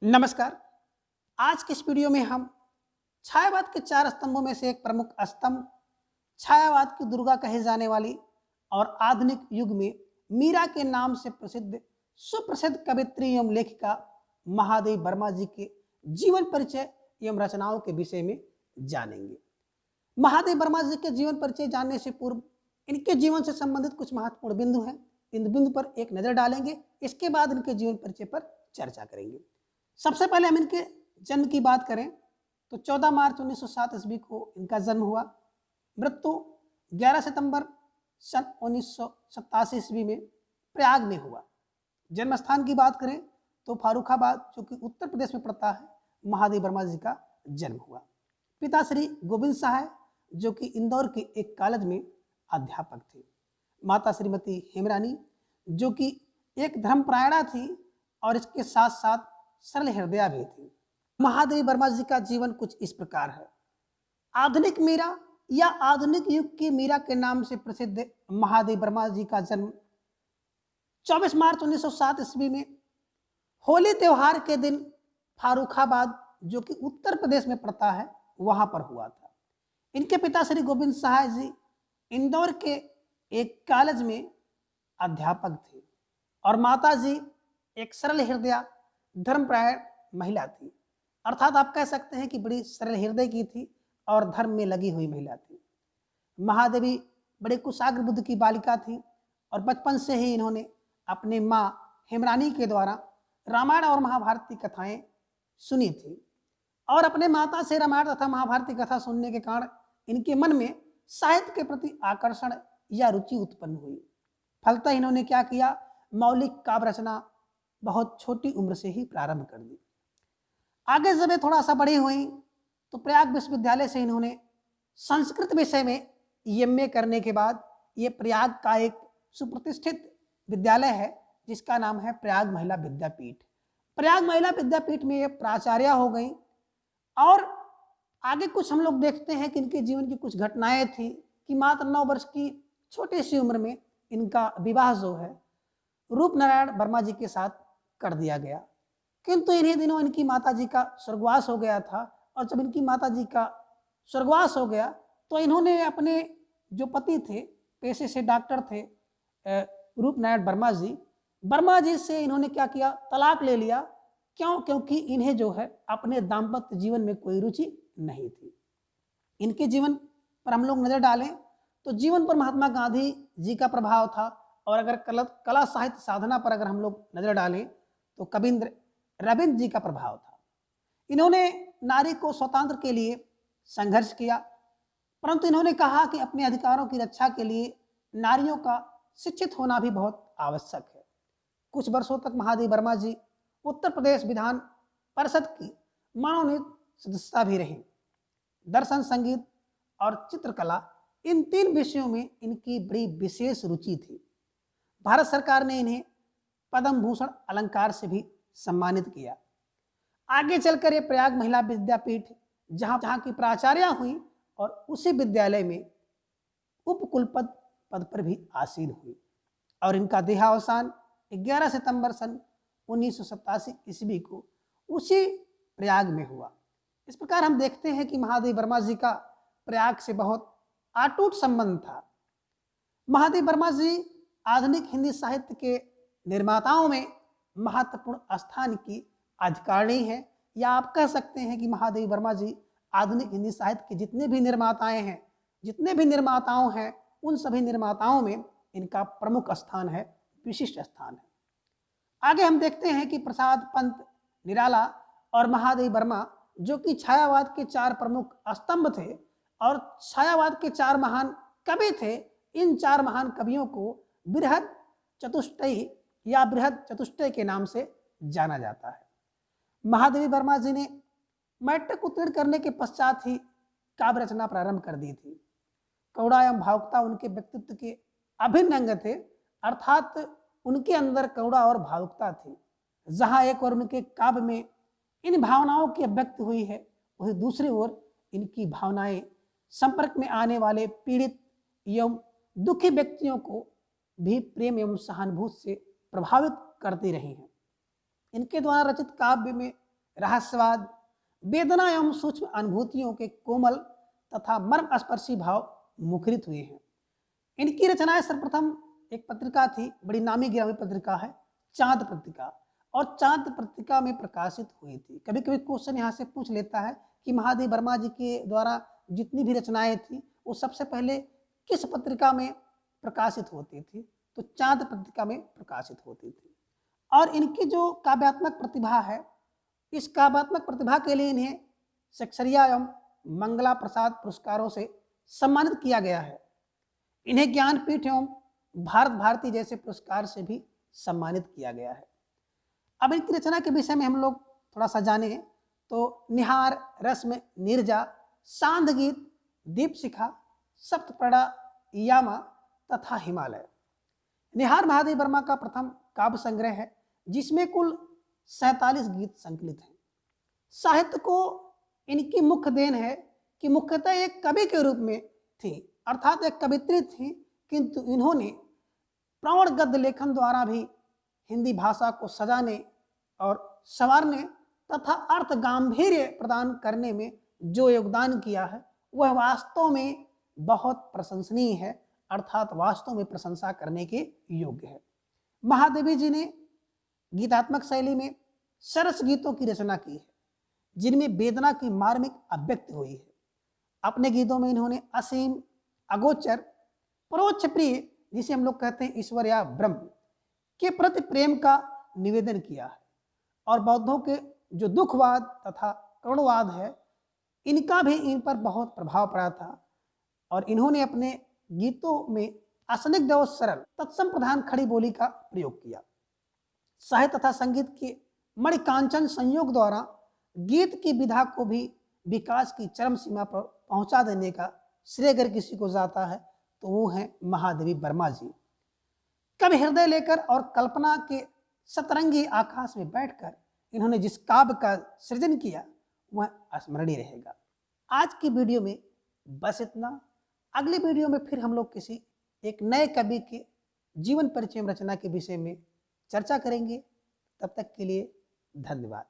नमस्कार। आज के इस वीडियो में हम छायावाद के 4 स्तंभों में से एक प्रमुख स्तंभ, छायावाद की दुर्गा कहे जाने वाली और आधुनिक युग में मीरा के नाम से प्रसिद्ध सुप्रसिद्ध कवित्री एवं लेखिका महादेवी वर्मा जी के जीवन परिचय एवं रचनाओं के विषय में जानेंगे। महादेवी वर्मा जी के जीवन परिचय जानने से पूर्व इनके जीवन से संबंधित कुछ महत्वपूर्ण बिंदु हैं। इन बिंदु पर एक नजर डालेंगे, इसके बाद इनके जीवन परिचय पर चर्चा करेंगे। सबसे पहले हम इनके जन्म की बात करें तो 14 मार्च 1907 ईस्वी को इनका जन्म हुआ। मृत्यु 11 सितंबर सन 1987 ईस्वी में प्रयाग में हुआ। जन्म स्थान की बात करें तो फारुखाबाद, जो कि उत्तर प्रदेश में पड़ता है, महादेवी वर्मा जी का जन्म हुआ। पिता श्री गोविंद सहाय, जो कि इंदौर के एक कॉलेज में अध्यापक थे। माता श्रीमती हेमरानी, जो कि एक धर्मपरायणा थी और इसके साथ साथ सरल हृदया भी थी। महादेवी वर्मा जी का जीवन कुछ इस प्रकार है। आधुनिक मीरा या आधुनिक युग की मीरा के नाम से प्रसिद्ध महादेवी वर्मा जी का जन्म 24 मार्च 1907 ईस्वी में होली त्योहार के दिन फारुखाबाद, जो कि उत्तर प्रदेश में पड़ता है, वहां पर हुआ था। इनके पिता श्री गोविंद सहाय जी इंदौर के एक कॉलेज में अध्यापक थे और माता जी एक सरल हृदया धर्मपरायण महिला थी। अर्थात आप कह सकते हैं कि बड़ी सरल हृदय की थी और धर्म में लगी हुई महिला थी। महादेवी बड़े कुशाग्र बुद्ध की बालिका थी और बचपन से ही इन्होंने अपने माँ हेमरानी के द्वारा रामायण और महाभारत की कथाएं सुनी थी और अपने माता से रामायण तथा महाभारत की कथा सुनने के कारण इनके मन में साहित्य के प्रति आकर्षण या रुचि उत्पन्न हुई। फलतः इन्होंने क्या किया, मौलिक काव्य रचना बहुत छोटी उम्र से ही प्रारंभ कर दी। आगे जब ये थोड़ा सा बड़ी हुई तो प्रयाग विश्वविद्यालय से इन्होंने संस्कृत विषय में एमए करने के बाद ये प्रयाग का एक सुप्रतिष्ठित विद्यालय है जिसका नाम है प्रयाग महिला विद्यापीठ। प्रयाग महिला विद्यापीठ में ये प्राचार्य हो गई और आगे कुछ हम लोग देखते हैं कि इनके जीवन की कुछ घटनाएं थी कि मात्र 9 वर्ष की छोटी सी उम्र में इनका विवाह जो है रूपनारायण वर्मा जी के साथ कर दिया गया। किंतु इन्हीं दिनों इनकी माता जी का स्वर्गवास हो गया था और जब इनकी माता जी का स्वर्गवास हो गया तो इन्होंने अपने जो पति थे, पेशे से डॉक्टर थे रूपनारायण वर्मा जी से इन्होंने क्या किया, तलाक ले लिया। क्यों? क्योंकि इन्हें जो है अपने दाम्पत्य जीवन में कोई रुचि नहीं थी। इनके जीवन पर हम लोग नजर डालें तो जीवन पर महात्मा गांधी जी का प्रभाव था और अगर कला साहित्य साधना पर अगर हम लोग नजर डालें तो कविंद्र रविंद्र जी का प्रभाव था। इन्होंने नारी को स्वतंत्र के लिए संघर्ष किया, परंतु इन्होंने कहा कि अपने अधिकारों की रक्षा के लिए नारियों का शिक्षित होना भी बहुत आवश्यक है। कुछ वर्षों तक महादेवी वर्मा जी उत्तर प्रदेश विधान परिषद की मनोनीत सदस्यता भी रही। दर्शन, संगीत और चित्रकला, इन 3 विषयों में इनकी बड़ी विशेष रुचि थी। भारत सरकार ने इन्हें पद्म भूषण अलंकार से भी सम्मानित किया। आगे चलकर ये प्रयाग महिला विद्यापीठ जहां की प्राचार्य हुई और उसी विद्यालय में उपकुलपति पद पर भी आसीन हुई और इनका देहावसान 11 सितंबर सन 1987 ईस्वी को उसी प्रयाग में हुआ। इस प्रकार हम देखते हैं कि महादेवी वर्मा जी का प्रयाग से बहुत अटूट संबंध था। महादेवी वर्मा जी आधुनिक हिंदी साहित्य के निर्माताओं में महत्वपूर्ण स्थान की अधिकारिणी है, या आप कह सकते हैं कि महादेवी वर्मा जी आधुनिक हिंदी साहित्य के जितने भी निर्माताओं हैं उन सभी निर्माताओं में इनका प्रमुख स्थान है, विशिष्ट स्थान है। आगे हम देखते हैं कि प्रसाद पंत निराला और महादेवी वर्मा, जो कि छायावाद के 4 प्रमुख स्तंभ थे और छायावाद के 4 महान कवि थे, इन 4 महान कवियों को बृहद चतुष्टयी या बृहद चतुष्टय के नाम से जाना जाता है। महादेवी वर्मा जी ने मैट्रिक उत्तीर्ण करने के पश्चात ही काव्य रचना प्रारंभ कर दी थी। करुणा एवं भावुकता उनके व्यक्तित्व के अभिन्न अंग थे, अर्थात उनके अंदर करुणा और भावुकता थी। जहां एक और उनके काव्य में इन भावनाओं की अभिव्यक्ति हुई है, वही दूसरी ओर इनकी भावनाएं संपर्क में आने वाले पीड़ित एवं दुखी व्यक्तियों को भी प्रेम एवं सहानुभूति से प्रभावित करती रही हैं। इनके द्वारा रचित काव्य में रहस्यवाद, वेदना एवं सूक्ष्म अनुभूतियों के कोमल तथा मर्मस्पर्शी भाव मुखरित हुए हैं। इनकी रचनाएं सर्वप्रथम एक पत्रिका थी, बड़ी नामी गिरामी पत्रिका है, चांद पत्रिका, और चांद पत्रिका में प्रकाशित हुई थी। कभी कभी क्वेश्चन यहाँ से पूछ लेता है कि महादेव वर्मा जी के द्वारा जितनी भी रचनाएं थी वो सबसे पहले किस पत्रिका में प्रकाशित होती थी, तो चांद पत्रिका में प्रकाशित होती थी। और इनकी जो काव्यात्मक प्रतिभा है, इस काव्यात्मक प्रतिभा के लिए इन्हें शक्सरिया एवं मंगला प्रसाद पुरस्कारों से सम्मानित किया गया है। इन्हें ज्ञानपीठ एवं भारत भारती जैसे पुरस्कार से भी सम्मानित किया गया है। अब इनकी रचना के विषय में हम लोग थोड़ा सा जाने तो निहार, रस्म, नीरजा, सांध गीत, दीपशिखा, सप्तप्रड़ा, यामा तथा हिमालय। निहार महादेव वर्मा का प्रथम काव्य संग्रह है जिसमें कुल 47 गीत संकलित हैं। साहित्य को इनकी मुख्य देन है कि मुख्यतः एक कवि के रूप में थी, अर्थात एक कवित्री थी, किंतु इन्होंने प्रौढ़ गद्य लेखन द्वारा भी हिंदी भाषा को सजाने और संवारने तथा अर्थ गांधीर्य प्रदान करने में जो योगदान किया है वह वास्तव में बहुत प्रशंसनीय है, अर्थात वास्तव में प्रशंसा करने के योग्य है। महादेवी जी ने गीतात्मक शैली में सरस गीतों की रचना की है जिनमें वेदना की मार्मिक अभिव्यक्ति हुई है। अपने गीतों में इन्होंने असीम, अगोचर, परोक्ष प्रिय, जिसे हम लोग कहते हैं ईश्वर या ब्रह्म, के प्रति प्रेम का निवेदन किया है। और बौद्धों के जो दुखवाद तथा करुणवाद है, इनका भी इन पर बहुत प्रभाव पड़ा था और इन्होंने अपने गीतों में असनिग्ध और सरल तत्सम प्रधान खड़ी बोली का प्रयोग किया। साहित्य तथा संगीत के मणिकांचन संयोग द्वारा गीत की विधा को भी विकास की चरम सीमा पर पहुंचा देने का श्रेय अगर किसी को जाता है तो वो है महादेवी वर्मा जी। कवि हृदय लेकर और कल्पना के सतरंगी आकाश में बैठकर इन्होंने जिस काव्य का सृजन किया वह स्मरणीय रहेगा। आज की वीडियो में बस इतना। अगली वीडियो में फिर हम लोग किसी एक नए कवि के जीवन परिचय रचना के विषय में चर्चा करेंगे। तब तक के लिए धन्यवाद।